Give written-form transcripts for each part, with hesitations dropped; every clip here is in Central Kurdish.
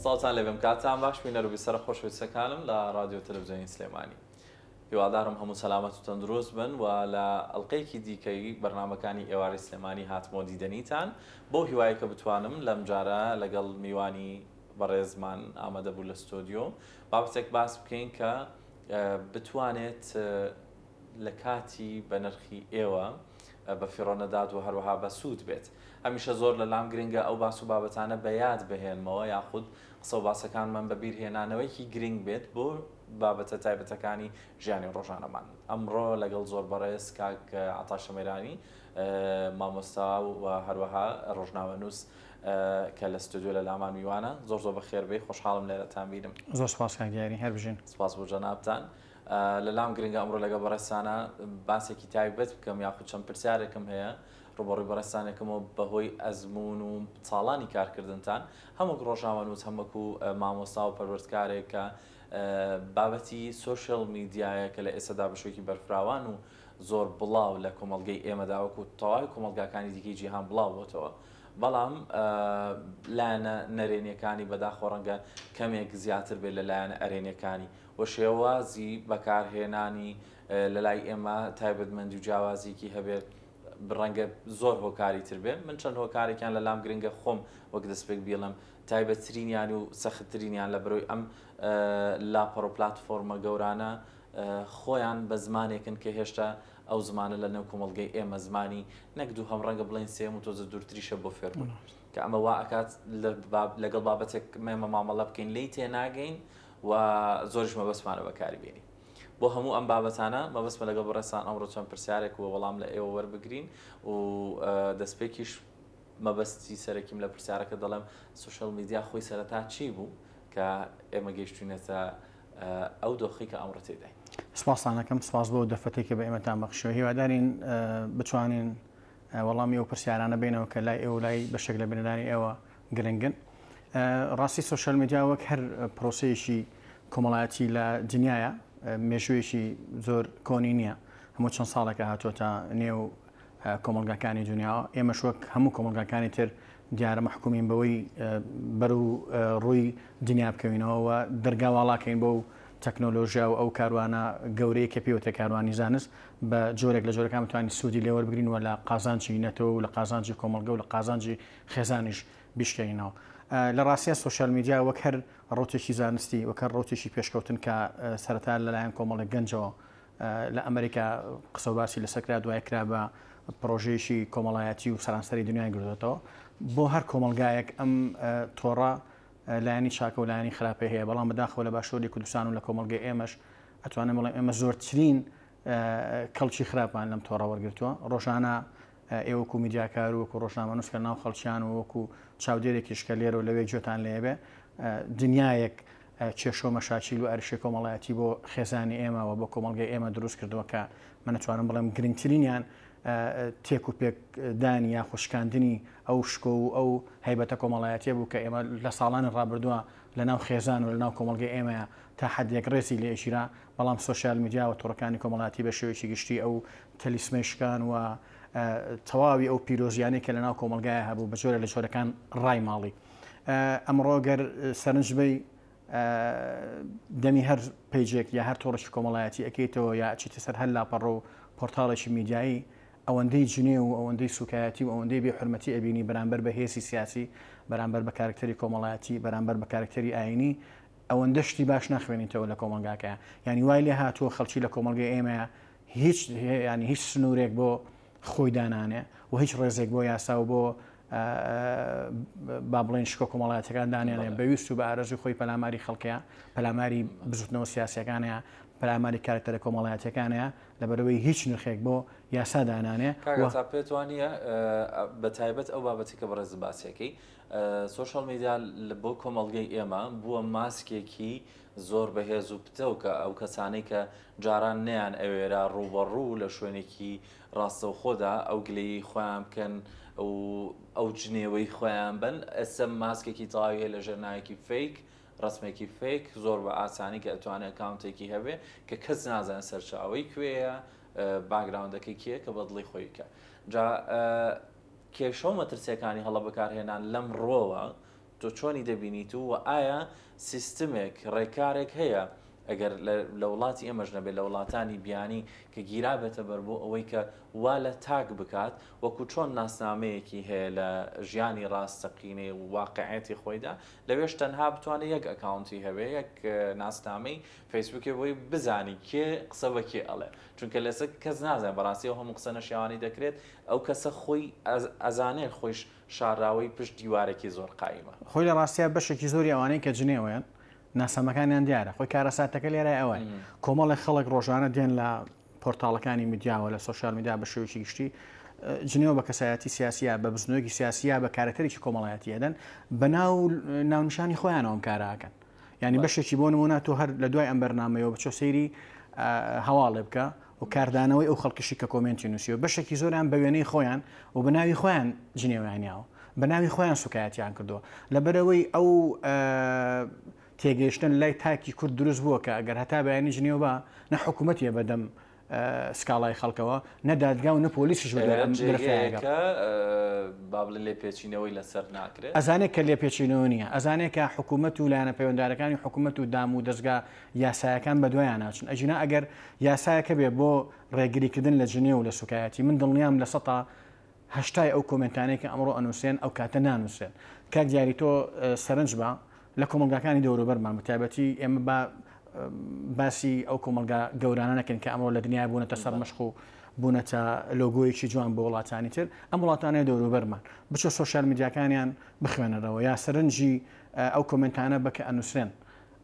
ساڵتان لەبێم کاتان باش بینەروبی سەر خۆشەویستەکانم لە رادیۆ تەلەڤیزیۆنی سلێمانی. هیوادارم هەموو سەلامەت و تەندروست بن و لە ئەڵلقەیەکی دیکەی بەرنامەکانی ئێواری سلێمانی هاتمۆ دیدەنیتان بۆ هیوایە کە بتوانم لەم جارە لەگەڵ میوانی بەڕێزمان ئامادە بوو لە ستۆدیۆ بابەتێک باس بکەین کە بتوانێت لە کاتی بە نرخی ئێوە بە فیڕۆنەدات و هەروەها بە سوود بێت. هەمیشە زۆر لە لام گرنگە ئەو باس و بابەتانە بە یاد بهێنمەوە یاخود قسە و باسەکانمان بە بیرهێنانەوەیکی گرنگ بێت بۆ بابەتە تایبەتەکانی ژیانی ڕۆژانەمان. ئەمڕۆ لەگەڵ زۆر بەڕێز کاک عەتا شەمێرانی مامۆستا و هەروەها ڕۆژنامەنووس کە لە ستودیۆ لە لامان میوانە زۆر بەخێربێ خۆشحاڵم لێرەتان بیرم. زۆر سپاس کاک دیاری هەر بژین. سپاس بۆ جەنابتان. لە لام گرنگە ئەمڕۆ لەگە بەڕێستانە باسێکی تایبەت بکەم یاخود چەند پرسیارێکم هەیە ڕوبەڕووی بەڕێستانێکمەوە بەهۆی ئەزمون و ساڵانی کارکردنتان هەموو ڕۆژنامەنووس هەموو مامۆستا و پەروەردکارێک کە بابەتی سۆشیەل میدیایە کە لە ئێستادا بەشێکی بەرفراوان و زۆر بڵاو لە کۆمەڵگەی ئێمەدا وەکو تەواوی کۆمەڵگاکانی دیکەی جیهان بڵاو بۆتەوە. بەڵام لایەنە نەرێنیەکانی بەداخۆ ڕەنگە کەمێک زیاتر بێت لە لایەنە ئەرێنیەکانی و شێوازی بەکارهێنانی لە لای ئێمە تایبەتمەندی و جیاوازێکی هەبێت ڕەنگە زۆر هۆکاری تر بێت. من چەند هۆکارێکیان لە لام گرنگە خۆم وەک دەستپێک بیڵم تایبەتترینیان و سەختترینیان لە بەرۆی ئەم لاپەڕ و پلاتفۆرمە گەورانە خۆیان بە زمانێکن کە هێشتا ئەو زمانە لە نێو کۆمەڵگەی ئێمە زمانی نەک دوو هەم ڕەنگە بڵێن سێم و تۆزە دوورتریشە بۆ فێربوون کە ئەمە وا ئەکات لەگەڵ بابەتێک مێمە مامەڵە بکەین لی تێناگەین و زۆریش مەبەستمانە بەکاری بێنین. بۆ هەموو ئەم بابەتانە مەبەستمە لەگەڵ بەڕێستان ئەمڕۆ چەند پرسیارێک و وەڵام لە ئێوە وەربگرین و دەستپێکیش مەبەستی سەرەکیم لە پرسیارەکە دەڵێم سوشەل میدیا خۆی سەرەتا چی بوو کە ئێمە گەیشتوینەتە ئەو دۆخی کە ئەمڕۆ تێداین. سپاسانەکەم سپاس بۆ دەفەتێکی بە ئێمەتان بەخشەوە هیوادارین بتوانین وەڵامی ئەو پرسیارانە بینەوە کە لای ئێوە لای بەشێک لە بینەدانی ئێوە گرنگن. ڕاستی سوشەل میدیا وەک هەر پرۆسەیەکی کۆمەڵایەتی لە دنیاە مێژوویەکی زۆر کۆنی نییە هەموو چەند ساڵێکە هاتوۆتە نێو کۆمەڵگاکانی دنیاوە ئێمەش وەک هەموو کۆمەڵگاکانی تر دیارە مەحکومین بەوەی بەر و ڕووی دنیا بکەوینەوە و دەرگاواڵاکەین بۆ تەکنۆلۆژیا و ئەو کاروانە گەورەیە کە پێوتە کاروانی زانست بە جۆرێک لە جۆرەکان بتوانین سوودی لێوەربگرین و لە قازانجی نەتەوە و لە قازانجی کۆمەڵگە و لە قازانجی خێزانیش بیشکەینەوە. لە ڕاستیە سوشەل میدیا وەک هەر ڕۆتێکی زانستی وەک هەر ڕۆتێکی پێشکەوتن کە سەرەتا لەلایەن کۆمەڵێک گەنجەوە لە ئەمریکا قسە و باسی لەسەرکرا دوای کرا بە پرۆژەیەکی کۆمەڵایەتی و سەرانسەری دنیای گرتوێتەوە بۆ هەر کۆمەلگایەک ئەم تۆڕە لایەنی چاکە و لایەنی خراپە هەیە بەڵام بەداخەوە لە باشووری کوردستان و لە کۆمەلگەی ئێمەش ئەتوانم بڵێم ئێمە زۆرترین کەڵکی خراپان لەم تۆڕە وەرگرتووە. ڕۆژانە ئێوەکو میدیاکار و وەکو ڕۆژنامەنووس کە ناو خەڵکیان و وەکو چاودێرێکیش کە لێرە و لەوێ گوێتان لێبێ دنیایەک کێشۆ مەشاکیل و ئەرشی کۆمەڵایەتی بۆ خێزانی ئێمە و بۆ کۆمەلگەی ئێمە دروست کردووە کە من نتوانم بڵێم گرنگترینیان تێک و پێکدانی یا خوشکاندنی ئەو شکۆ و ئەو هەیبەتە کۆمەڵایەتیە بوو کە ئێمە لە ساڵانی ڕابردووە لە ناو خێزان و لە ناو کۆمەلگەی ئێمەیە تا حدێک ڕێزی لێ ئێژیرا بەڵام سۆشیال میدیا و تۆڕەکانی کۆمەڵایەتی بە شێوەیەکی گشتی ئەو تەلیسمەی شکان و تەواوی ئەو پیرۆزیانەی کە لە ناو کۆمەلگایە هەبوو بە جۆرە لە جۆرەکان ڕای ماڵی. ئەمڕۆ گەر سەرنج بەی دەمی هەر پیجێک یا هەر تۆڕێکی کۆمەڵایەتی ئەکەیتەوە یا چیتە سەر هەر لاپەڕ و پۆرتاڵێکی میدیایی ئەوەندەی جنێ و ئەوەندەی سوکایەتی و ئەوەندەی بێحورمەتی ئەبینی بەرامبەر بە هێزی سیاسی بەرامبەر بە کارکتەری کۆمەڵایەتی بەرامبەر بە کارکتەری ئاینی ئەوەندە شتی باش ناخوێنیتەوە لە کۆمەلگاکە یعنی وای لێ هاتووە خەڵکی لە کۆمەلگەی ئێمە هیچ سنوورێک بۆ خۆی دانانێ و هیچ ڕێزێک بۆ یاسا و بۆ با بڵێن شکۆ کۆمەڵایەتەکان دانێنێ بەویست و بە ئارەزوی خۆی پەلاماری خەڵکەیە پەلاماری بزوتنەوە سیاسیەکانەیە پەلاماری کارکتەرە کۆمەڵایەتەکانەیە لەبەرەوەی هیچ نرخێک بۆ یاسا دانانێ تا پێت وانە بە تایبەت ئەو بابەتی کە بەڕێز باسیەکەی سوشەل میدیا بۆ کۆمەڵگەی ئێمە بووە ماسکێکی زۆر بەهێز و پتەوکە ئەو کەسانەی کە جاران نیان ئەوێرا ڕوبەڕوو لە شوێنێکی ڕاستەوخۆدا ئەو گلەی خۆیان بکەن ئەو جنێوەی خۆیان بن ئەسە ماسکێکی تاویە لە ژێرناوێکی فیک ڕسمێکی فیک زۆر بە ئاسانی کە ئەتوانێت ئەکاونتێکی هەبێ کە کەس نازانێت سەرچاوەی کوێیە باگراوندەکەی کیە کە بەدڵی خۆی کە جا کێشە و مەترسیەکانی هەڵە بەکارهێنان لەم ڕۆوە تۆ چۆنی دەبینیت و ئایا سیستمێک ڕێکارێک هەیە ئەگەر لە وڵاتی ئێمەش نەبێت لە وڵاتانی بیانی کە گیرابێتە بەر بۆ ئەوەی کە وا لە تاک بکات وەکو چۆن ناسنامەیەکی هەیە لە ژیانی ڕاستەقینەی و واقعەتی خۆیدا لەوێش تەنها بتوانێت یەک ئەکاونتی هەبێ یەک ناسنامەی فەیسبووکێ بۆی بزانی کێ قسە بە کێ ئەڵێ چونکە لەسە کەس نازانێت بەڕاستی هەموو قسە نەشیاوانی دەکرێت ئەو کەسە خۆی ئەزانێت خۆیش شاراوی پشت دیوارێکی زۆر قایمە خۆی لە ڕاستیە بەشێکی زۆری ئەوانەی کە جنێوەیان ناسەمەکانیان دیارە خۆی کارەساتەکە لێرە ئەوەی کۆمەڵی خەڵک ڕۆژانە دێن لە پۆرتاڵەکانی میدیاوە لە سوۆشیال میدیا بە شێوەیەکی گشتی جنێوە بە کەسایەتی سیاسیە بە بزنەوەیەکی سیاسیە بە کارەکەرێکی کۆمەڵایەتی هەدەن بە ناونیشانی خۆیانەوە ئەم کاراکەن ینی بەشێکی بۆ نمونە تۆ هەر لە دوای ئەم بەرنامەیەوە بچۆ سەیری هەواڵێ بکە و کاردانەوەی ئەو خەڵکیشی کە کۆمنتی نووسیەوە بەشێکی زۆریان بە وێنەی خۆیان و بە ناوی خۆیان جنێویانیاوە بە ناوی خۆیان سوکایەتیان کردووە لەبەرەوەی ئەو تێگەیشتن لای تاکی کورد دروست بووە کە ئەگەر هەتا بەیانی جنێوە بە نە حکوومەتیە بەدەم سکاڵای خەڵکەوە نەدادگا و نە پۆلیسیش بابل لێ پێچینەوەی لەسەر ناکرێت ئەزانێت کە لێ پێچینەوە نییە ئەزانێت کە حکوومەت و لایەنە پەیوەنددارەکانی حکوومەت و دام و دەستگا یاسایەکان بە دوایان ناچن ئەجینا ئەگەر یاسایەکە بێ بۆ ڕێگریکردن لە جنێ و لە سوکایەتی من دڵنیام لە سەتا هەشتای ئەو کۆمنتانەی کە ئەمڕۆ ئەنووسێن ئەو کاتە نانووسێن کاک دیاری تۆ سەرنج بە لە کۆمەلگاکانی دەوروبەرمان بەتایبەتی ئێمە باسی ئەو کۆمەلگا گەورانە نەکەن کە ئەمڕۆ لە دنیای بوونەتە سەر مەشق و بوونەتە لۆگۆیەکی جوان بۆ وڵاتانی تر ئەم وڵاتانەی دەوروبەرمان بچۆ سوۆشیال میدیاکانیان بخوێنەرەوە یا سەرنجی ئەو کۆمنتانە بکە ئەنووسێن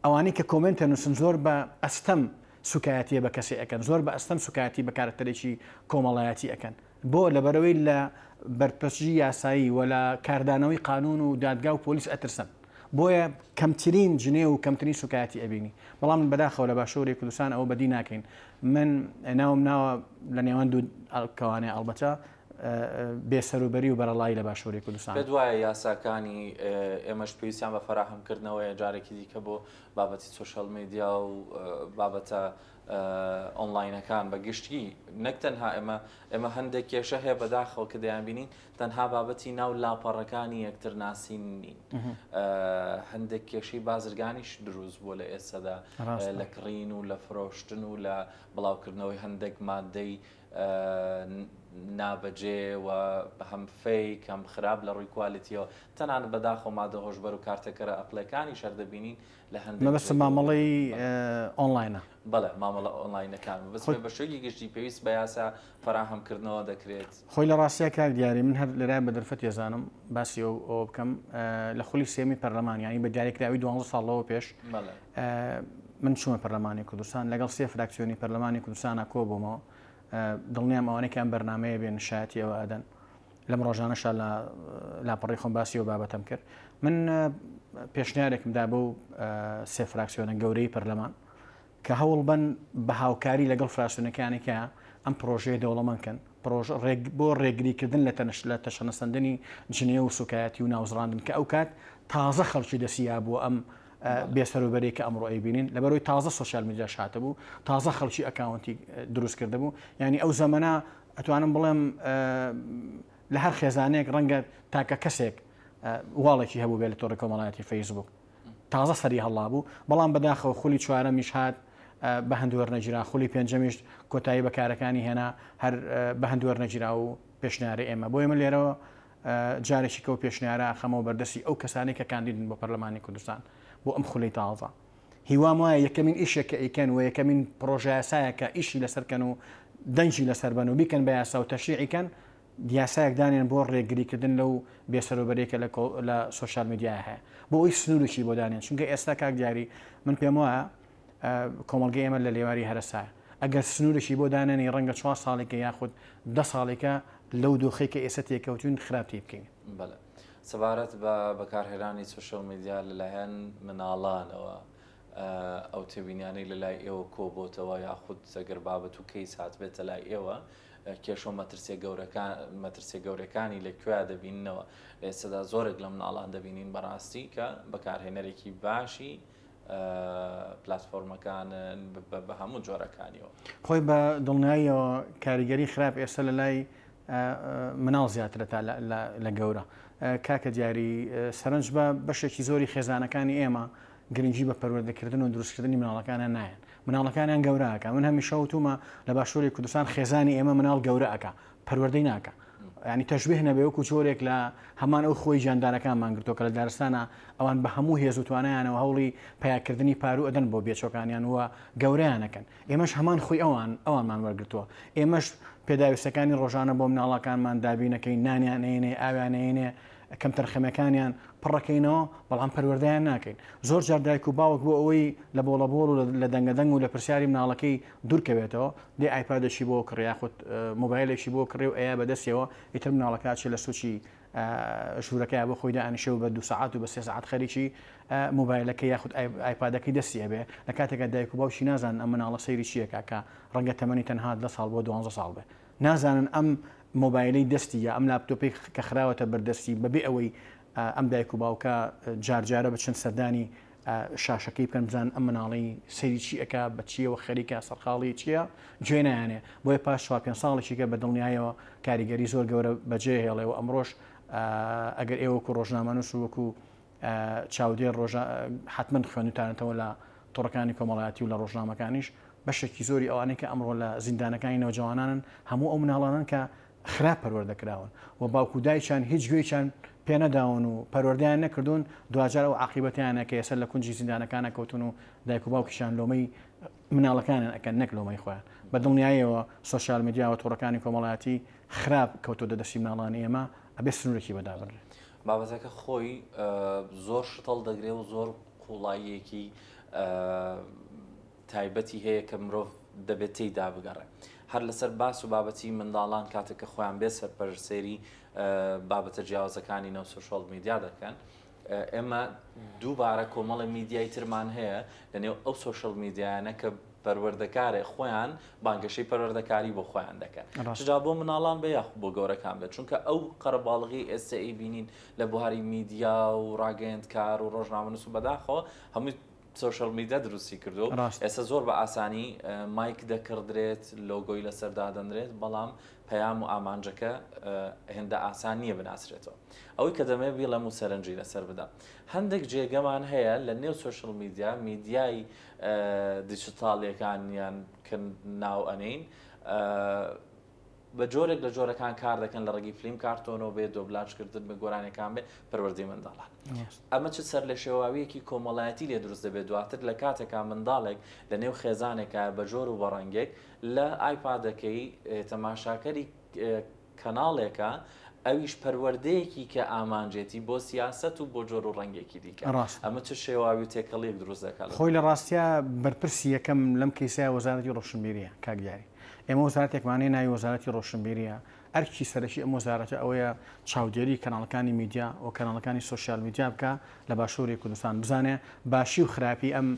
ئەوانەی کە کۆمنتە نووسن زۆر بە ئەستەم سوکایەتیە بە کەسی ئەەکەن زۆر بە ئەستەم سوکایەتی بە کارکتەرێکی کۆمەڵایەتی ئەەکەن بۆ لەبەرەوەی لە بەرپرسجی یاسایی و لە کاردانەوەی قانون و دادگا و پۆلیس ئەترسن بۆیە کەمترین جنێ و کەمترین سوکایەتی ئەبینی بەڵام بەداخەوە لە باشووری کوردستان ئەوە بەدی ناکەین من ناوم ناوە لە نێوان دوو کەوانەیە ئەڵبەتە بێسەروبەری و بەرەڵایی لە باشووری کوردستان پێت وایە یاساکانی ئێمەش پێویستیان بە فەراهەمکردنەوەی جارێکی دیکە بۆ بابەتی سوشال میدیا و بابەتە ئۆنلاینەکان بە گشتی نەک تەنها ئێمە هەندێک کێشە هەیە بەداخەوە کە دەیان بینین تەنها بابەتی ناو لاپەڕەکانی یەکتر ناسین نین هەندێک کێشەی بازرگانیش دروست بووە لە ئێستادا لە کڕین و لە فرۆشتن و لە بڵاوکردنەوەی هەندێک مادەی نابەجێ و هەم فەیک هەم خراپ لە ڕووی کوالیتیەوە تەنانەت بەداخەوە مادە هۆشبەر و کارتەکەرە ئەپلەکانی شەر دەبینین لە هەندێک مەبەستە مامەڵەی ئۆنلاینە بەڵێ مامەڵە ئۆنلاینەکان بەس بە شوێکی گشتی پێویست بە یاسا فەراهەمکردنەوە دەکرێت خۆی لە ڕاستیە کار دیاری من هەر لەرای بە دەرفەت ێزانم باسی ئەو بکەم لە خولی سێمی پەرلەمان ینی بە دیاریکراوی 12 ساڵەوە پێش من چوومە پەرلەمانی کوردستان لەگەڵ سێ فراکسیۆنی پەرلەمانی کوردستانە کۆ بوومەوە دڵنیام ئەوانەی کە ئەم بەرنامەیە بێن شایەتی ئەوە ئەدەن لەم ڕۆژانەشە لە لاپەڕی خۆم باسی و بابەتەم کرد من پێشنیارێکمدا بۆ سێ فراکسیۆنە گەورەی پەرلەمان کە هەوڵ بن بە هاوکاری لەگەڵ فراکسیۆنەکانی کە ئەم پرۆژەیە دەوڵەمەندکەن بۆ ڕێگریکردن لە تەشەنەسەندنی جنێ و سوکایەتی و ناوزڕاندن کە ئەو کات تازە خەڵکی دەسییا بوو ئەم بێسەروبەری کە ئەمڕۆ ئەیبینین لەبەرەوەی تازە سوۆشیال میدیا شاتە بوو تازە خەڵکی ئەکاونتی دروست کرده بوو ینی ئەو زەمەنە ئەتوانم بڵێم لە هەر خێزانێک ڕەنگە تاکە کەسێک واڵێکی هەبوو بێت لە تۆڕی کۆمەڵایەتی فەیسبوک تازە سەری هەڵا بوو بەڵام بەداخەوە خولی چوارەمیش هات بە هەندوەرنەگیرا خولی پێنجەمیش کۆتایی بەکارەکانی هێنا هەر بە هەندوەرنەگیرا و پێشنیاری ئێمە بۆ ئێمە لێرەوە جارێکی کە و پێشنیارە خەمەوە بەردەستی ئەو کەسانی کە کاندیدن بۆ پەرلەمانی کوردستان بۆ ئەم خولی تازە هیوام وایە یەکەمین ئیشێکە ئیکەن و یەکەمین پرۆژە یاسایەکە ئیشی لەسەرکەن و دەنجی لەسەر بن و بیکەن بە یاسا و تەشریعیکەن یاسایەک دانێن بۆ ڕێگریکردن لەو بێسەروبەرێکە لە سوۆشیال میدیا هەیە بۆ ئەوی سنوورێکی بۆ دانێن چونکە ئێستا کاک دیاری من پێم وایە کۆمەڵگەی ئێمە لە لێواری هەرسایە ئەگەر سنوورێکی بۆ دانێنی ڕەنگە 4 ساڵێکە یاخود 10 ساڵێکە لەو دۆخەی کە ئێستا تێکەوتون خراپی بکەین بەڵێ سەبارەت بە بەکارهێنانی سوشەل میدیا لەلایەن مناڵانەوە ئەو تێبینیانەی لە لای ئێوە کۆبۆتەوە یاخود سەگەر بابەت و کەیس هاتبێتە لای ئێوە کێشۆ مەترسیە گەورەکانی لەکوێ دەبیننەوە ئێستادا زۆرێک لە مناڵان دەبینین بەڕاستی کە بەکارهێنەرێکی باشی پلتفۆرمەکانن بە هەموو جۆرەکانیەوە خۆی بە دڵنیاییەوە کاریگەری خراپ ئێستا لە لای مناڵ زیاترە تا لە گەورە کاکە دیاری سەرنج بە بەشێکی زۆری خێزانەکانی ئێمە گرنگی بە پەروەردەکردن و دروستکردنی مناڵەکانیان نایەن مناڵەکانیان گەورەکە من هەمیشە وتومە لە باشووری کوردستان خێزانی ئێمە مناڵ گەورەکە پەروەردەی ناکە ینی تەشبیه نەبێ وەکو جۆرێک لە هەمان ئەو خۆی جاندارەکانمان گرتووە کە لە دارستانە ئەوان بە هەموو هێز و توانیانەوە هەوڵی پیاکردنی پارو ئەدەن بۆ بێچۆکانیان وە گەورەیانەکەن ئێمەش هەمان خۆی ئەوانمان وەرگرتووە ئێمەش پێداویستەکانی ڕۆژانە بۆ مناڵەکانمان دابینەکەی نانیانێنێ ئاویانێنێ کەم تەرخەمەکانیان پڕەکەینەوە بەڵام پەروەردەیان ناکەین زۆر جار دایک و باوک بۆ ئەوەی لە بۆڵەبۆڵ و لە دەنگەدەنگ و لە پرسیاری مناڵەکەی دوورکەوێتەوە دێ ئایپادێکی بۆ کڕ یاخود مۆبایلێکی بۆ کڕێ و ئەیە بەدەستیەوە ئیتر مناڵەکەی لە سوچی ژوورەکەی بۆ خۆی دانیشە و بە 2 ساعات و بە 3 ساعت خەریکی مۆبایلەکەی یاخود ئایپادەکەی دەستی هەبێ لە کاتێکە دایک و باوکی نازان ئەم مناڵە سەیری چیەکە کە ڕەنگە تەمەنی تەنها 10 ساڵ بۆ 12 ساڵ بێ نازانن ئەم مۆبایلی دەستی یا ئەم لاپتۆپی کە خراوەتە بەردەستی بەبێ ئەوەی ئەم دایک و باوکە جارجارە بچن سەردانی شاشەکەی بکەن بزان ئەم مناڵی سەیری چی ئەکا بە چیەوە خەریکە سەرخاڵی چییە گوێ نایانێ بۆیە پاش 4-5 ساڵێکی کە بە دڵنیایەوە کاریگەری زۆر گەورە بەجێ هێڵێ و ئەمڕۆژ ئەگەر ئێوەکو ڕۆژنامەنووس و وەکو چاودێر حتمما خوێنوتانێتەوە لە تۆڕەکانی کۆمەڵایەتی و لە ڕۆژنامەکانیش بەشێکی زۆری ئەوانەی کە ئەمڕۆ لە زیندانەکانی نەوجەوانانن هەموو ئەو مناڵانن کە خراپ پەروەردەکراون و باوکو دایکیان هیچ گوێیان پێ نەداون و پەروەردەیان نەکردوون دوجار و عاقبەتیانە کە ئێستا لە کونجی زیندانەکانە کەوتون و دایک و باوکیشان لۆمەی مناڵەکانیان ئەکەن نەک لۆمەی خۆیان بە دڵنیاییەوە سۆسیال میدیا و تۆڕەکانی کۆمەڵایەتی خراپ کەوتۆ دەدەستی مناڵانی ئێمە ئەبێ سنوورێکی بەدابڕێت بابەتەکە خۆی زۆر شتەڵ دەگرێ و زۆر قوڵاییەکی تایبەتی هەیە کە مرۆڤ دەبێت تێیدا بگەڕێ هەر لەسەر باس و بابەتی منداڵان کاتێککە خۆیان بێ سەرپەرسێری بابەتە جیاوازەکانی نەو سوشال میدیا دەکەن ئێمە دووبارە کۆمەڵی میدیای ترمان هەیە لەنێو ئەو سوشال میدیایانە کە پەروەردەکارێ خۆیان بانگەشەی پەروەردەکاری بۆ خۆیان دەکەن جا بۆ مناڵان بە یاخ بۆ گەورەکان بێت چونکە ئەو قەرەباڵغی ئێستا بینین لە بواری میدیا و ڕاگەیەندکار و ڕۆژنامەنووس و بەداخەوە هەمووی سوشال میدیا دروستی کردو ئێستا زۆر بە ئاسانی مایک دەکردرێت لۆگۆی لەسەردا دەنرێت بەڵام پەیام و ئامانجەکە هێندە ئاسان نییە بناسرێتەوە ئەوەی کە دەمێ بی لەم و سەرنجی لەسەر بدەم هەندێک جێگەمان هەیە لە نێو سوشال میدیا میدیای دیجیتاڵیەکانیان کە ناو ئەنین بە جۆرێک لە جۆرەکان کار دەکەن لە ڕێگی فیلم کارتۆنەوە بێ دۆبلاژکردن بە گۆرانەکان بێ پەروەردەی منداڵان ئەمە چ سەر لە شێواویەکی کۆمەڵایەتی لێ دروست دەبێت دواتر لە کاتێکا منداڵێک لە نێو خێزانێکە بە جۆر و بەڕەنگێک لە ئایپادەکەی تەماشاکەری کەناڵێکە ئەویش پەروەردەیەکی کە ئامانجێتی بۆ سیاست و بۆ جۆر و ڕەنگێکی دیکە ئەمە چ شێواوی و تێکەڵیەک دروست دەکات خۆی لە ڕاستیە بەرپرسی یەکەم لەم کەیسای وەزارەتی ڕۆشنبیریە کاکدیاری ئێمە وەزارەتێکمانەی ناوی وەزارەتی ڕۆشنبیریە ئەرکی سەرەکی ئەم وەزارەتە ئەوەیە چاودێری کەناڵەکانی میدیا و کەناڵەکانی سوشیال میدیا بکە لە باشووری کوردستان بزانێ باشی و خراپی ئەم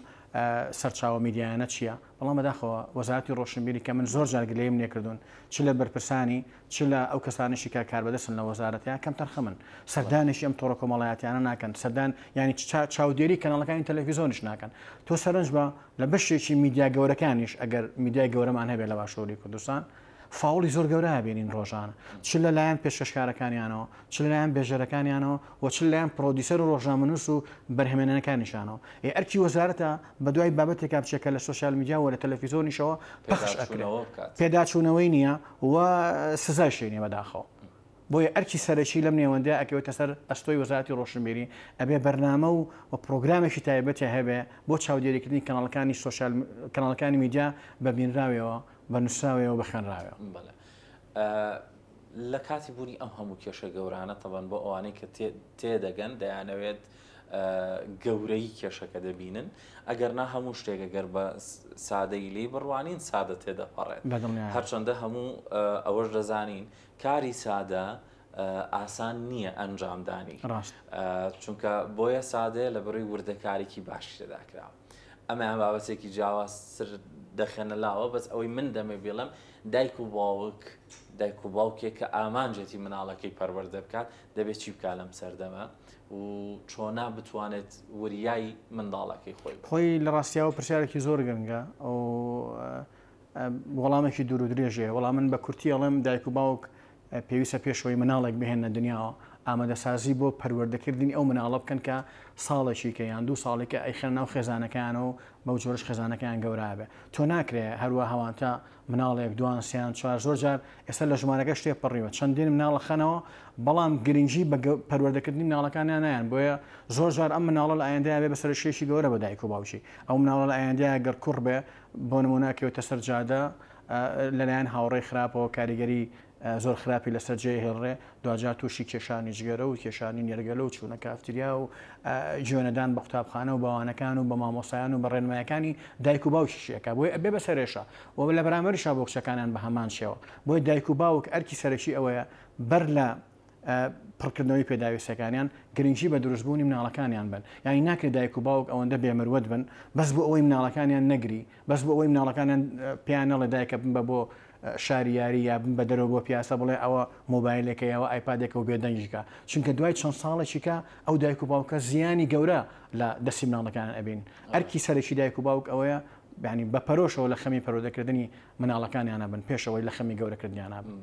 سەرچاوە میدیایانە چییە بەڵام بەداخەوە وەزارەتی ڕۆشنبیری کە من زۆر جار گلەیم لێکردوون چ لە بەرپرسانی چ لە ئەو کەسانیشی کە کاربەدەستن لە وەزارەتەیە کەم تەرخەمن سەردانێکی ئەم تۆڕە کۆمەڵایەتیانە ناکەن سەردان ینی چاودێری کەناڵەکانی تەلەڤیزۆنیش ناکەن تۆ سەرنج بە لە بەشێکی میدیا گەورەکانیش ئەگەر میدیای گەورەمان هەبێت لە باشووری کوردستان فاوڵی زۆر گەورە هەبێنین ڕۆژانە چ لەلایەن پێشکەشکارەکانیانەوە چ لەلایەن بێژەرەکانیانەوە و چ لەلایەن پرۆدیسەر و ڕۆژنامەنووس و بەرهەمێنەکانیشانەوە ئەرکی وەزارەتە بە دوای بابەتێکا بچێکە لە سوشیال میدیا و لە تەلەڤیزۆنیشەوە پەخش ئەکرێت پێداچوونەوەی نییە و سزای نیە بەداخەوە بۆیە ئەرکی سەرەکی لەم نێوەندە ئەکەوێتە سەر ئەستۆی وەزارەتی ڕۆشنبیری ئەبێ بەرنامە و پرۆگرامێکی تایبەتی هەبێ بۆ چاودێریکردنی کەناڵەکانی میدیا بە بینراویەوە بە نووسراویەوە بەخێنراوێەوە لە کاتی بوونی ئەم هەموو کێشە گەورانە تەبەن بۆ ئەوانەی کە تێدەگەن دەیانەوێت گەورەی کێشەکە دەبینن ئەگەر نا هەموو شتێک ئەگەر بە سادەی لی بڕوانین سادە تێدەپەڕێت هەرچەندە هەموو ئەوەش دەزانین کاری سادە ئاسان نییە ئەنجامدانی چونکە بۆیە سادەیە لە بەڕووی وردەکارێکی باشی تێداکراوە ئەمە بابەتێکی جیاوازتر دەخێنە لاوە بەس ئەوەی من دەمێ بێڵم دایک و باوکێک کە ئامانجێتی مناڵەکەی پەروەردە بکات دەبێت چی بکات لەم سەردەمە و چۆنا بتوانێت وریای منداڵەکەی خۆی لە ڕاستیاوە پرسیارێکی زۆر گرنگە ئەو وەڵامێکی دوور و درێژەیە وەڵام من بە کورتی ئەڵێم دایک و باوک پێویستە پێشەوەی مناڵێک بهێنە دنیاوە ئامادەسازی بۆ پەروەردەکردنی ئەو مناڵە بکەن کە ساڵێکی کە یان 2 ساڵێکە ئەیخەن ناو خێزانەکانەوە بەو جۆرەش خێزانەکان گەورابێ تۆ ناکرێ هەروە هەوانتە مناڵێک دوان سیان چوار زۆر جار ئێستا لە ژمارەکە شتێ پڕیوە چەندین مناڵە خەنەوە بەڵام گرنگی بە پەروەردەکردنی مناڵەکانیان نایان بۆیە زۆر جار ئەم مناڵە لە ئایندەیە بێ بەسەر شێشی گەورە بە دایک و باوکی ئەو مناڵە لە ئایندەیە گەر کوڕ بێ بۆ نمونەکەوتە سەر جادە لەلایەن هاوڕێی خراپەوە کاریگەری زۆر خراپی لەسەر جێ هێڵڕێ دوجار تووشی کێشانی جگەرە و کێشانی نێرگەلە و چوونە کافتریا و جوێنەدان بە قوتابخانە و باوانەکان و بە مامۆسایان و بە ڕێنمایەکانی دایک و باوکیشیەکە بۆی ئەبێ بە سەرێشە و لە بەرامبەریشا بۆ کچەکانیان بە هەمان شێوە بۆی دایک و باوک ئەرکی سەرەکی ئەوەیە بەر لە پڕکردنەوەی پێداویستەکانیان گرنگی بە دروستبوونی مناڵەکانیان بن یانی ناکرێت دایک و باوک ئەوەندە بێمەروەت بن بەس بۆ ئەوەی مناڵەکانیان نەگری بەس بۆ ئەوەی مناڵەکانیان پیان نەڵێ دایکە بن بە بۆ شاریاری یا بن بە دەرەوە بۆ پیاسە بڵێ ئەوە مۆبایلێکەوە ئایپادێکە و بێدەنجیکە چونکە دوای چەند ساڵێکیکە ئەو دایک و باوکە زیانی گەورە لە دەستی مناڵەکان ئەبین ئەرکی سەرەکی دایک و باوک ئەوەیە ینی بە پەرۆشەوە لە خەمی پەرۆدەکردنی مناڵەکانیانە بن پێشەوەی لە خەمی گەورەکردنیانە بن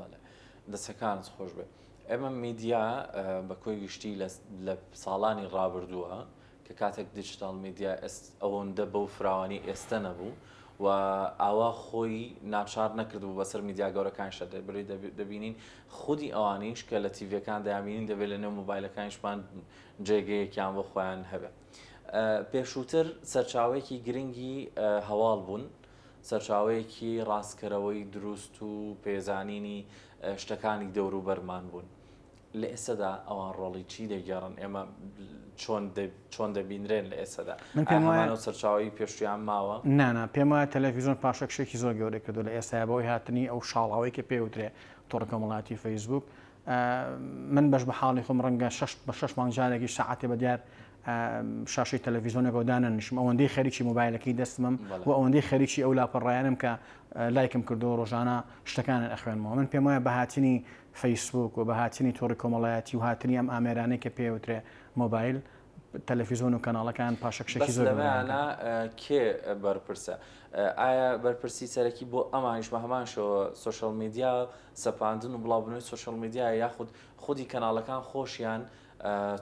دەستەکانت خۆش بێ ئێمە میدیا بە کۆی گشتی لە ساڵانی ڕابردووە کە کاتێک دیجیتال میدیا ئەوەندە بەو فراوانی ئێستا نەبوو و ئاوا خۆی ناچار نەکردبوو بەسەر میدیا گەورەکانشە دەبێت دەبینین خودی ئەوانیش کە لە تیڤەکان دامینین دەبێت لە نێو مۆبایلەکانیشمان جێگەیەکیان بۆ خۆیان هەبێ پێشووتر سەرچاوەیەکی گرنگی هەواڵ بوون سەرچاوەیەکی ڕاستکەرەوەی دروست و پێزانینی شتەکانی دەوروبەرمان بوون لە ئێستادا ئەوان ڕۆڵی چی دەگەڕن ئێمە چۆن دەبینرێن لە ئێستادا هەمانە سەرچاوی پێشویان ماوە نانا پێم وایە تەلەڤیزۆن پاشەکشێکی زۆر گەورەی کردو لە ئێستا بەوەی هاتنی ئەو شاڵاوی کە پێوترێ تۆڕە کۆمەڵایەتی فەیسبوک من بەش بە حاڵی خۆم ڕەنگە 6 مانگجارێکی سەعاتێ بە دیار شاشەی تەلەڤیزۆنێکەوە دانەنیشم ئەوەندەی خەریکی مۆبایلەکەی دەستمم و ئەوەندەی خەریکی ئەو لاپەڕایانم کە لایکم کردو ڕۆژانە شتەکانت ئەخوێنمەوە من پێم وایە بەهاتنی فەیسبوک و بەهاتنی تۆڕی کۆمەڵایەتی و هاتنی ئەم ئامێرانەی کە پێوترێ مۆبایل تەلەڤیزۆن و کەناڵەکان پاشەکشێکی زۆر کێ بەرپرسە ئایا بەرپرسی سەرەکی بۆ ئەمانیش بە هەمان شەوە سوشەڵ میدیا سەپاندن و بڵاوبوونەوەی سوشەڵ میدیا یاخود خودی کەناڵەکان خۆشیان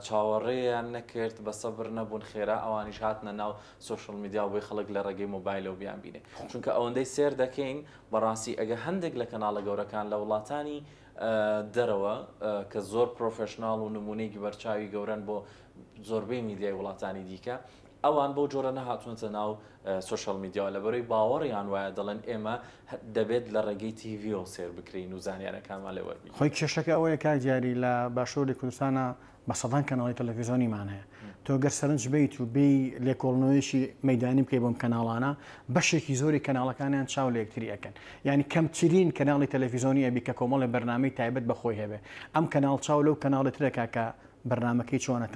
چاوەڕێیان نەکرد بە سەبر نەبوون خێرا ئەوانیش هاتنە ناو سوشەڵ میدیا بۆی خەڵک لە ڕێگەی مۆبایلەوە بیان بینێ چونکە ئەوەندەی سێر دەکەین بەڕاستی ئەگە هەندێک لە کەناڵە گەورەکان لە وڵاتانی دەرەوە کە زۆر پرۆفشناڵ و نمونەیەکی بەرچاوی گەورن بۆ زۆربەی میدیای وڵاتانی دیکە ئەوان بۆ جۆرە نەهاتوونەتە ناو سوشەڵ میدیا لە بەرەوەی باوەڕیان وایە دەڵێن ئێمە دەبێت لە ڕێگەی تیڤیەوە سێر بکرین و زانیارەکانمان لێ وەربین خۆی کێشەکە ئەوەیە کار دیاری لە باشووری کوردستانە بە سەدان کەناڵی تەلەڤیزۆنیمان هەیە تۆ گەر سەرنج بیت و بێ لێکۆڵنەوەیشی مەیدانی بکەی بۆم کەناڵانە بەشێکی زۆری کەناڵەکانیان چاو لە یەکتری ئەکەن یعنی کەمترین کەناڵی تەلەڤیزۆنی ئەبی کە کۆمەڵی بەرنامەی تایبەت بەخۆی هەبێ ئەم کەناڵ چاو لەو کەناڵی ترەکە کە بەرنمەکەی چۆنە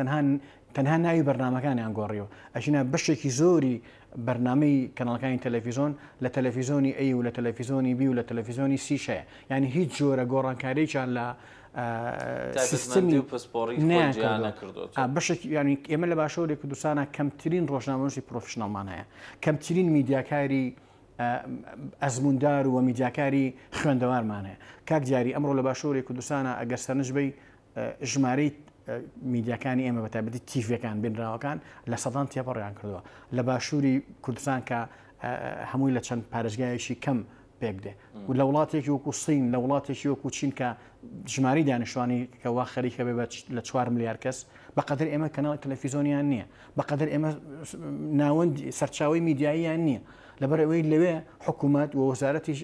تەنها ناوی بەرنمەکانیان گۆڕیەوە ئەژینە بەشێکی زۆری بەرنامەی کەناڵەکانی تەلەڤیزۆن لە تەلەڤیزۆنی ئەی و لە تەلەڤیزۆنی بی و لە تەلەڤیزۆنی سیشەیە یعنی هیچ جۆرە گۆڕانکارییان لە سیستمی پسپۆڕی بەشێکی ینی ئێمە لە باشەوری کوردستانە کەمترین ڕۆژنامەنووسی پرۆفشنەڵمان هەیە کەمترین میدیاکاری ئەزموندار و میدیاکاری خوێندەوارمان هەیە کاک دیاری ئەمڕۆ لە باشەوری کوردستانە ئەگەر سەرنج بی ژمارەی میدیاکانی ئێمە بە تایبەتی تیڤەکان بنراوەکان لە سەدان تێپەڕیان کردووە لە باشووری کوردستان کە هەمووی لە چەند پارێزگایەکی کەم پێک دێ و لە وڵاتێکی وەکو سین لە وڵاتێکی وەکو چین کە ژماری دانیشتوانی کەوا خەریکە بێ لە 4 ملیار کەس بەقەدر ئێمە کەناڵی تەلەڤیزۆنیان نییە بەقەدر ئێمە ناوەند سەرچاوی میدیاییان نییە لەبەر ئەوەی لەوێ حکوومەت و وەزارەتی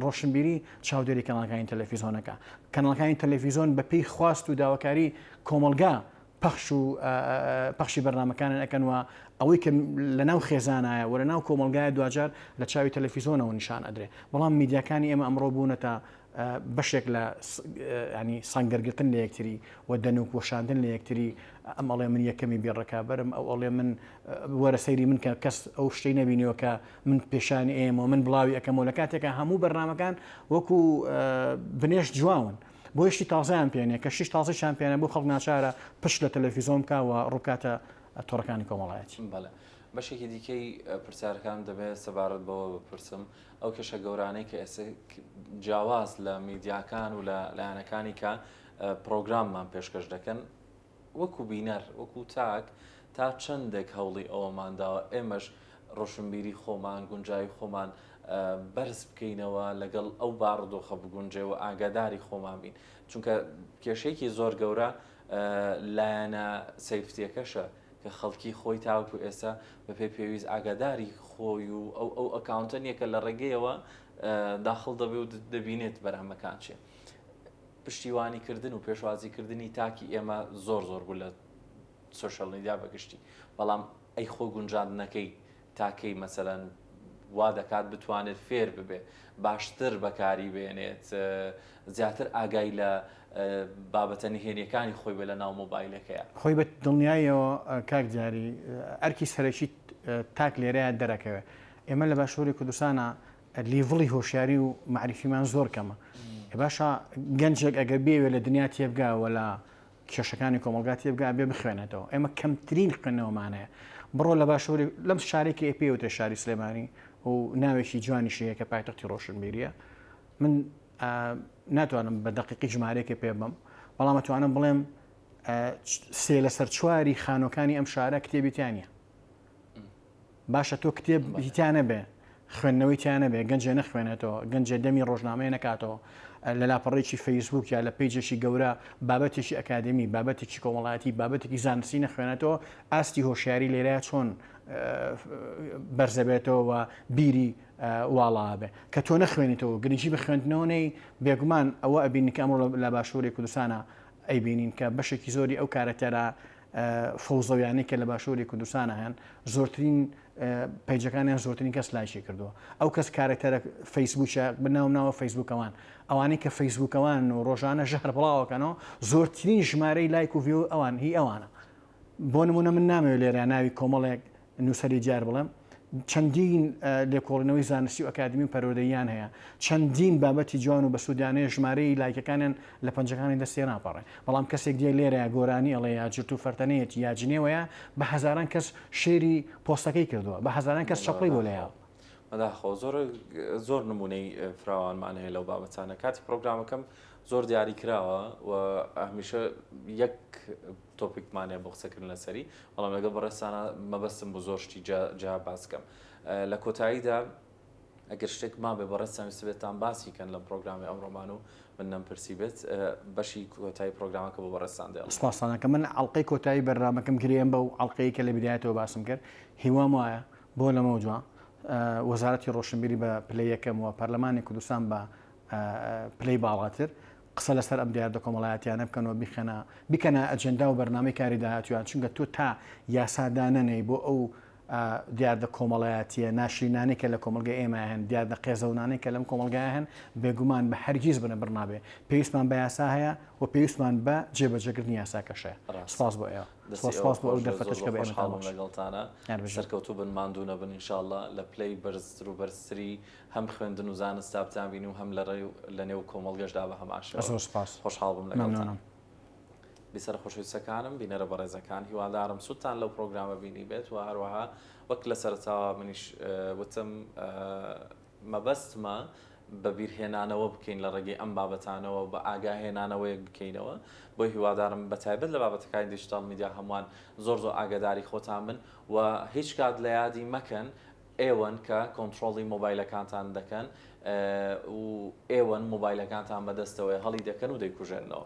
ڕۆشنبیری چاودێری کەناڵەکانی تەلەڤیزۆنەکە کەناڵەکانی تەلەڤیزۆن بەپێی خواست و داواکاری کۆمەلگا پەخشی بەرنمەکانن ئەەکەن وە ئەوەی کە لە ناو خێزانایە و لە ناو کۆمەلگایە دوجار لە چاوی تەلەڤیزۆنەوە نیشان ئەدرێ بەڵام میدیاکانی ئێمە ئەمڕۆ بوونەتە بەشێک لە ینی سانگەرگرتن لە یەکتری و دەنوک وەشاندن لە یەکتری ئەم ئەڵێ من یەکەمی بێڕەکە بەرم ئەو ئەڵێ من وەرە سەیری من کە کەس ئەو شتەی نەبینیەوە کە من پێشانی ئێمە من بڵاوی ئەەکەمەوە لە کاتێکە هەموو بەرنمەکان وەکو بنێش جواون بۆ یشتی تازایان پێێنێ کە شش تازی شامپیانە بۆ خەڵک ناچارە پشت لە تەلەڤیزۆن بکەوە ڕووکاتە تۆڕەکانی کۆمەڵایەتی بەڵێ بەشێکی دیکەی پرسیارەکان دەبێت سەبارەت بەوە بپرسم ئەو کێشە گەورانەی کە ئێستا جیاواز لە میدیاکان و لە لایەنەکانی کە پرۆگراممان پێشکەش دەکەن وەکو بینەر وەکو تاک تا چەندێک هەوڵی ئەوەمانداوە ئێمەش ڕۆشنبیری خۆمان گونجای خۆمان بەرز بکەینەوە لەگەڵ ئەو باڕدۆخە بگونجێەوە ئاگاداری خۆمان بین چونکە کێشەیەکی زۆر گەورە لایەنە سەیفتیەکەشە کە خەڵکی خۆی تاوکو ئێستا بە پێویست ئاگاداری خۆی و ئەو ئەکاونتەنیەکە لە ڕێگەیەوە داخڵ دەبێ و دەبینێت بەرهەمەکان چێ پشتیوانیکردن و پێشوازیکردنی تاکی ئێمە زۆر بوو لە سوشەڵ میدیا بەگشتی بەڵام ئەی خۆ گونجاندنەکەی تاکەی مەسەلەن وا دەکات بتوانێت فێر ببێ باشتر بەکاری بێنێت زیاتر ئاگای لە بابەتە نهێنیەکانی خۆی بێ لە ناو مۆبایلەکەیە خۆی بە دڵنیایەوە کاک جاری ئەرکی سەرەکی تاک لێرەیە دەرەکەوێت ئێمە لە باشووری کوردستانە لیڤڵی هۆشیاری و معریفیمان زۆر کەمە باشە گەنجێک ئەگەر بێوێ لە دنیا تێبگاوە لە کێشەکانی کۆمەلگا تێبگا بێ بخوێنێتەوە ئێمە کەمترین خوێندنەوەمانەیە بڕۆ لە باشووری لەم شارێکی ئێپێوتە شاری سلێمانی و ناوێکی جوانی شەیە کە پایتەختی ڕۆشنبیریە من ناتوانم بە دقیقی ژمارەیەکی پێ بم بەڵام ئەتوانم بڵێم سێ لەسەر چواری خانۆکانی ئەم شارە کتێبیتیانە باشە تۆ کتێب هیتیانە بێ خوێندنەوەی تیانە بێ گەنجێ نەخوێنێتەوە گەنجێ دەمی ڕۆژنامەیە نکاتەوە لە لاپەڕێکی فەیسبوک یا لە پیجێکی گەورە بابەتێکی ئەکادمی بابەتێکی کۆمەڵایەتی بابەتێکی زانستی نەخوێنێتەوە ئاستی هۆشیاری لێرەیە چۆن بەرزەبێتەوە و بیری واڵا بێ کە تۆ نەخوێنیتەوە گرنگی بە خوێندنەوەی بێگومان ئەوە ئەبینی کە ئەمڕۆ لە باشووری کوردستانە ئەیبینین کە بەشێکی زۆری ئەو کارەتەرە فەوزەویانەی کە لە باشووری کوردستانە هەن زۆرترین پیجەکانیان زۆرترین کەس لایشی کردووە ئەو کەس کارێکتەرە فەیسبووکە بناوم فەیسبووکەوان ئەوانەی کە فەیسبووکەوان و ڕۆژانە ژەهر بڵاوەکەنەوە زۆرترین ژمارەی لایک و ڤیو ئەوان هی ئەوانە بۆ نمونە من نامەوێت لێرە ناوی کۆمەڵێک نووسەری جار بڵێم چەندین لێکۆڵینەوەی زانستی و ئەکادمی و پەروەردەییان هەیە چەندین بابەتی جوان و بە سوودیانەیە ژمارەی لایکەکانیان لە پەنجەکانی دەستێ ناپەڕێ بەڵام کەسێک دێ لێرە گۆرانی ئەڵێ یا جرت و فەرتەنەیەتی یا جنێوەیە بە هەزاران کەس شێری پۆستەکەی کردووە بە هەزاران کەس چەپڵی بۆ لەیە مەداخۆ زۆر نمونەی فراوانمان هەیە لەو بابەتانە کاتی پرۆگرامەکەم زۆر دیاری کراوە و هەمیشە یەک تۆپیکمانێ بۆ قسەکردن لەسەری بەڵام لەگەڵ بەڕێستانە مەبەستم بۆ زۆر شتی جا باس بکەم لە کۆتاییدا ئەگەر شتێک ما بێ بەڕێستان ویستبێتان باسی کەن لە پرۆگرامی ئەمڕۆمان و من نەمپرسی بێت بەشی کۆتایی پرۆگرامەکە بۆ بەڕێستان دێڵ سپاسانەکە من ئەڵلقەی کۆتایی بەرنامەکەم گرێم بە و ئەڵلقەیە کە لە بدایەتەوە باسم کرد هیوام وایە بۆ لەمە جوان وەزارەتی ڕۆشنبیری بە پلەی یەکەم و پەرلەمانی کوردستان بە پلەی باڵاتر قسە لەسەر ئەم دیاردە کۆمەڵایەتیانە بکەنەوە بکەنە ئەجەندا و بەرنامەی کاری داهاتویان چونکە تۆ تا یاسادانەنەی بۆ ئەو دیاردە کۆمەڵایەتیە ناشرینانی کە لە کۆمەلگای ئێمە هەن دیاردە قێزەونانەی کە لەم کۆمەلگای هەن بێگومان بە هەرگیز بنە بڕنابێ پێویستمان بە یاسا هەیە و پێویستمان بە جێبەجێکردنی یاساکەشەیە سپاس بۆ ئێوە سپاس بۆ ئەو دەرفەتەش کە بە ئێمە لەگەڵتانە سەرکەوتوو بن ماندوو نەبن ئینشاءالله لە پلەی بەرزتر و بەرزتری هەم خوێندن و زانستا بتان بینی و هەم لە نێو کۆمەڵگەشدا بە هەماشەوە خۆشحاڵ بم لەگەڵتان بیسەر خۆشەویستەکانم بینەرە بەڕێزەکان هیوادارم سوودتان لەو پرۆگرامە بینی بێت و هەروەها وەک لە سەرەتاوە منیش وتم مەبەستمە بە بیرهێنانەوە بکەین لە ڕێگەی ئەم بابەتانەوە بە ئاگاهێنانەوەیەک بکەینەوە بۆ هیوادارم بەتایبەت لە بابەتەکانی دیجیتال میدیا هەمووان زۆر ئاگاداری خۆتان بن و هیچ کات لە یادی مەکەن ئێوەن کە کۆنتترۆڵی مۆبایلەکانتان دەکەن و ئێوەن مۆبایلەکانتان بەدەستەوەی هەڵی دەکەن و دەیکوژێنەوە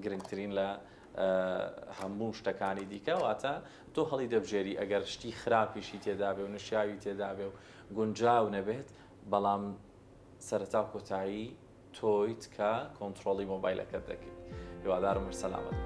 گرنگترین لە هەموو شتەکانی دیکە واتە تۆ هەڵی دەبژێری ئەگەر شتی خراپیشی تێدا بێ و نشاوی تێدا بێ و گونجاو نەبێت بەڵام سەرەتا کۆتایی تۆیت کە کۆنتترۆڵی مۆبایلەکەت دەکەیت هیوادارم سەلامەت